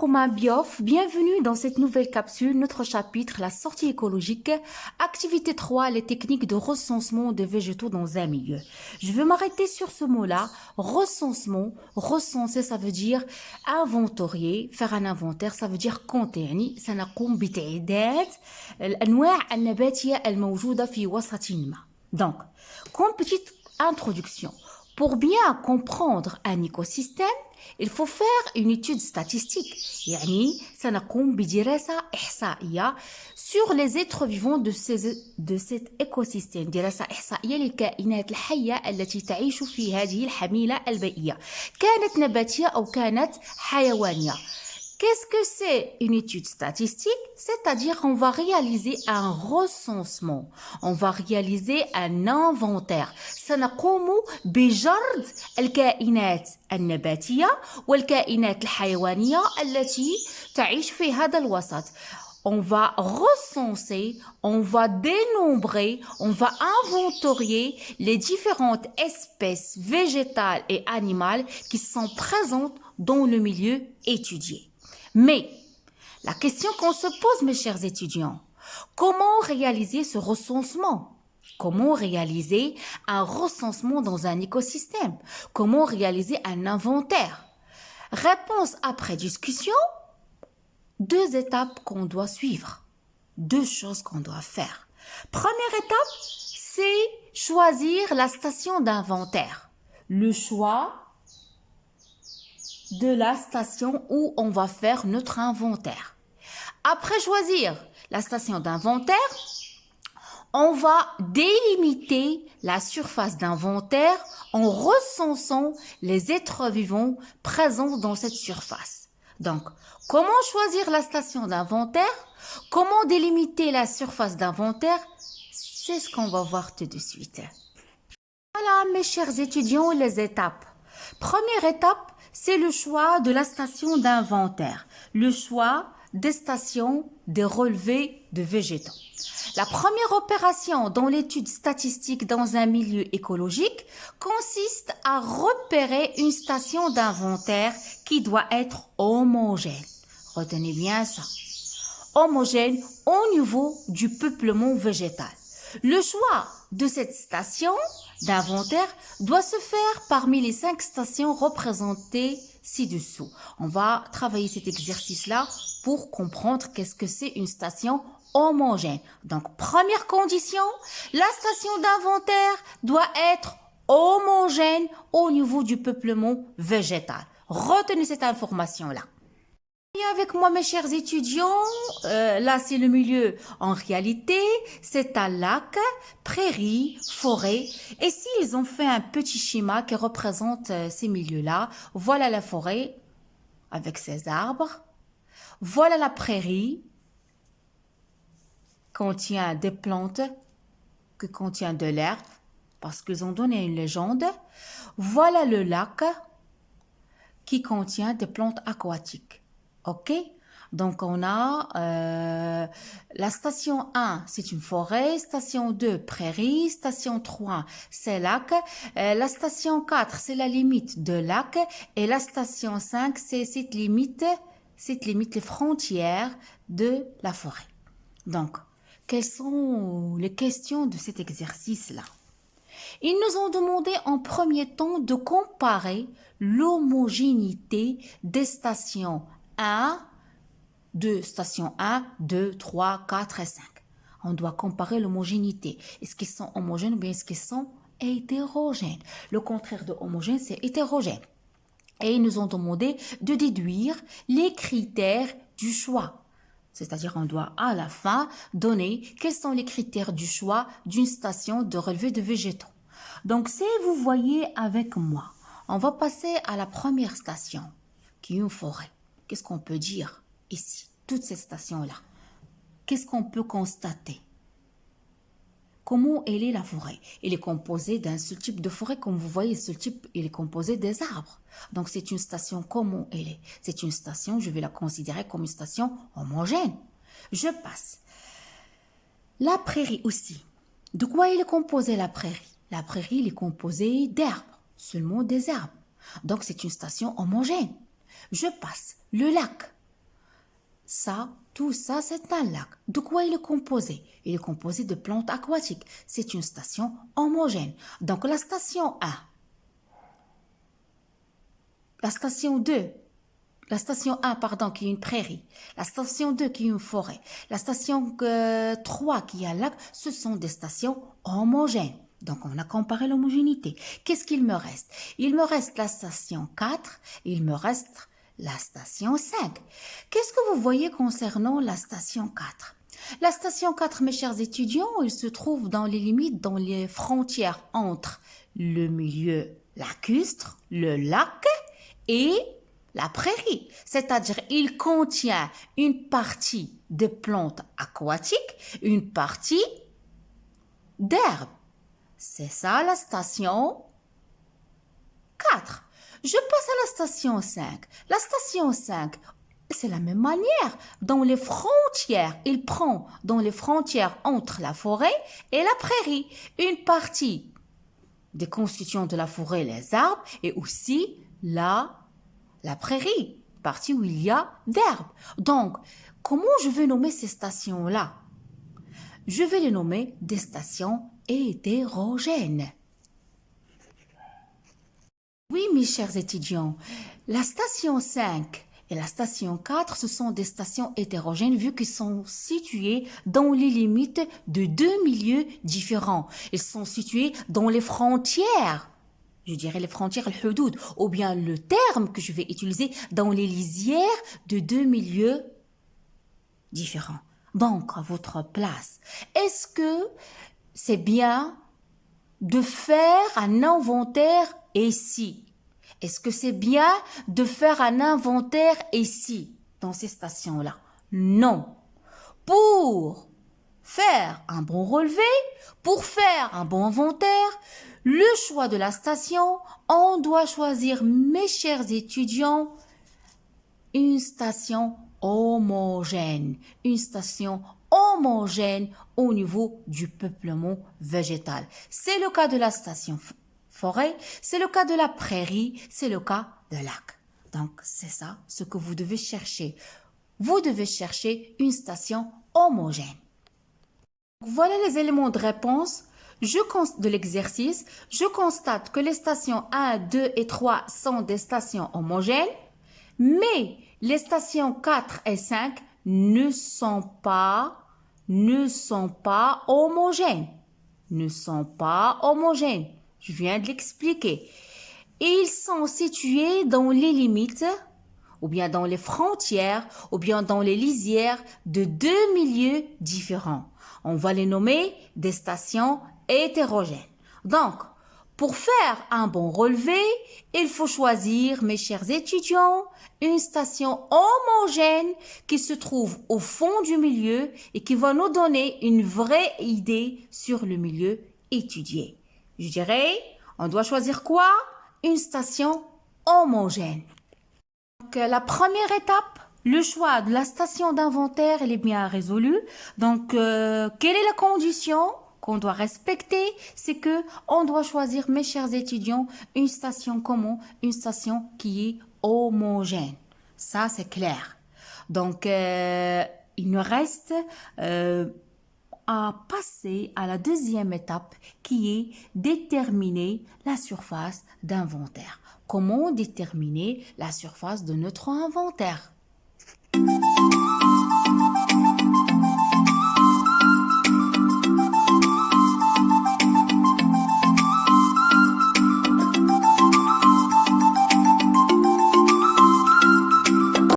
commun Biof, bienvenue dans cette nouvelle capsule, notre chapitre, la sortie écologique, activité 3, les techniques de recensement des végétaux dans un milieu. Je vais m'arrêter sur ce mot-là, recensement. Recenser, ça veut dire inventorier, faire un inventaire, ça veut dire compter. يعني سنقوم بتعداد الأنواع النباتية الموجودة في وسط ما. Donc, comme petite introduction, pour bien comprendre un écosystème, il faut faire une étude statistique. يعني سنقوم بدراسة إحصائية sur les êtres vivants de cet écosystème. دراسة إحصائية للكائنات الحية التي تعيش في هذه الحميلة البيئية. كانت نباتية أو كانت حيوانية. Qu'est-ce que c'est une étude statistique? C'est-à-dire qu'on va réaliser un recensement, on va réaliser un inventaire. سنقوم بجرد الكائنات النباتية والكائنات الحيوانية التي تعيش في هذا الوسط. On va recenser, on va dénombrer, on va inventorier les différentes espèces végétales et animales qui sont présentes dans le milieu étudié. Mais la question qu'on se pose, mes chers étudiants, comment réaliser ce recensement? Comment réaliser un recensement dans un écosystème? Comment réaliser un inventaire? Réponse après discussion, deux étapes qu'on doit suivre, deux choses qu'on doit faire. Première étape, c'est choisir la station d'inventaire. Le choix de la station où on va faire notre inventaire. Après choisir la station d'inventaire, on va délimiter la surface d'inventaire en recensant les êtres vivants présents dans cette surface. Donc, comment choisir la station d'inventaire? Comment délimiter la surface d'inventaire? C'est ce qu'on va voir tout de suite. Voilà, mes chers étudiants, les étapes. Première étape, c'est le choix de la station d'inventaire, le choix des stations de relevés de végétaux. La première opération dans l'étude statistique dans un milieu écologique consiste à repérer une station d'inventaire qui doit être homogène. Retenez bien ça. Homogène au niveau du peuplement végétal. Le choix de cette station d'inventaire doit se faire parmi les 5 stations représentées ci-dessous. On va travailler cet exercice-là pour comprendre qu'est-ce que c'est une station homogène. Donc, première condition, la station d'inventaire doit être homogène au niveau du peuplement végétal. Retenez cette information-là. Et avec moi, mes chers étudiants, là c'est le milieu en réalité, c'est un lac, prairie, forêt. Et s'ils ont fait un petit schéma qui représente ces milieux-là, voilà la forêt avec ses arbres, voilà la prairie, contient des plantes, qui contient de l'herbe, parce qu'ils ont donné une légende. Voilà le lac qui contient des plantes aquatiques. Ok, donc on a la station 1, c'est une forêt, station 2, prairie, station 3, c'est lac, la station 4, c'est la limite de lac, et la station 5, c'est cette limite les frontières de la forêt. Donc, quelles sont les questions de cet exercice-là? Ils nous ont demandé en premier temps de comparer l'homogénéité des stations 1, 2, station 1, 2, 3, 4 et 5. On doit comparer l'homogénéité. Est-ce qu'ils sont homogènes ou bien est-ce qu'ils sont hétérogènes? Le contraire de homogène, c'est hétérogène. Et ils nous ont demandé de déduire les critères du choix. C'est-à-dire on doit à la fin donner quels sont les critères du choix d'une station de relevé de végétaux. Donc si vous voyez avec moi, on va passer à la première station, qui est une forêt. Qu'est-ce qu'on peut dire ici, toutes ces stations-là? Qu'est-ce qu'on peut constater? Comment elle est la forêt? Elle est composée d'un seul type de forêt, comme vous voyez, ce type, il est composé des arbres. Donc c'est une station, comment elle est? C'est une station, je vais la considérer comme une station homogène. Je passe. La prairie aussi. De quoi elle est composée la prairie? La prairie, elle est composée d'herbes, seulement des arbres. Donc c'est une station homogène. Je passe. Le lac. Ça, tout ça, c'est un lac. De quoi il est composé? Il est composé de plantes aquatiques. C'est une station homogène. Donc la station 1, la station 2, la station 1, pardon, qui est une prairie, la station 2 qui est une forêt, la station 3 qui est un lac, ce sont des stations homogènes. Donc, on a comparé l'homogénéité. Qu'est-ce qu'il me reste? Il me reste la station 4, il me reste la station 5. Qu'est-ce que vous voyez concernant la station 4? La station 4, mes chers étudiants, il se trouve dans les limites, dans les frontières entre le milieu lacustre, le lac et la prairie. C'est-à-dire, il contient une partie de plantes aquatiques, une partie d'herbes. C'est ça la station 4. Je passe à la station 5. La station 5, c'est la même manière. Dans les frontières, il prend dans les frontières entre la forêt et la prairie une partie des constituants de la forêt, les arbres, et aussi la prairie, partie où il y a d'herbes. Donc, comment je vais nommer ces stations-là? Je vais les nommer des stations hétérogènes. Oui, mes chers étudiants, la station 5 et la station 4, ce sont des stations hétérogènes vu qu'ils sont situés dans les limites de deux milieux différents. Ils sont situés dans les frontières, je dirais les frontières, le hudud, ou bien le terme que je vais utiliser dans les lisières de deux milieux différents. Donc, à votre place, est-ce que c'est bien de faire un inventaire ici? Est-ce que c'est bien de faire un inventaire ici, dans ces stations-là? Non. Pour faire un bon relevé, pour faire un bon inventaire, le choix de la station, on doit choisir, mes chers étudiants, une station homogène, une station homogène au niveau du peuplement végétal. C'est le cas de la station forêt, c'est le cas de la prairie, c'est le cas de lac. Donc, c'est ça ce que vous devez chercher. Vous devez chercher une station homogène. Voilà les éléments de réponse de l'exercice. Je constate que les stations 1, 2 et 3 sont des stations homogènes, mais les stations 4 et 5 ne sont pas homogènes. Ne sont pas homogènes. Je viens de l'expliquer. Ils sont situés dans les limites, ou bien dans les frontières, ou bien dans les lisières de deux milieux différents. On va les nommer des stations hétérogènes. Donc, pour faire un bon relevé, il faut choisir, mes chers étudiants, une station homogène qui se trouve au fond du milieu et qui va nous donner une vraie idée sur le milieu étudié. Je dirais, on doit choisir quoi? Une station homogène. Donc, la première étape, le choix de la station d'inventaire, elle est bien résolue. Donc, quelle est la condition qu'on doit respecter? C'est que on doit choisir, mes chers étudiants, une station commune, une station qui est homogène. Ça, c'est clair. Donc, il nous reste à passer à la deuxième étape qui est déterminer la surface d'inventaire. Comment déterminer la surface de notre inventaire?